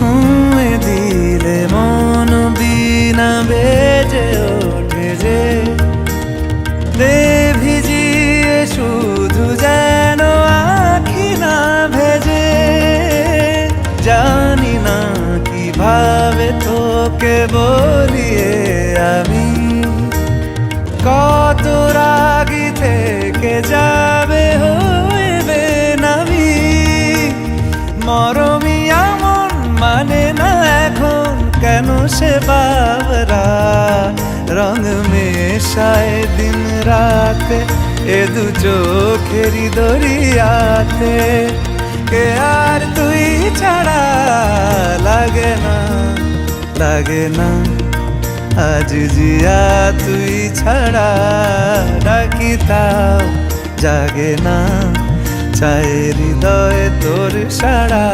ছুঁয়ে দিলে মন বিনা বেজে ওঠে যে দে ভিজিয়ে শুধু যেন আখি না ভেজে। জানি না কিভাবে তোকে বলিয়ে আমি কত রাগি থেকে যাবে হইবে নামি। মরমি এমন মানে না এখন কেন সে বাবরা রং মেশায় দিন রাতে এ দু চোখেরি দরিয়াতে। কে আর তুই ছাড়া লাগে না লাগে না আজ জিয়া তুই ছাড়া ডাকি তাও জাগে না। চায় হৃদয় তোর সাড়া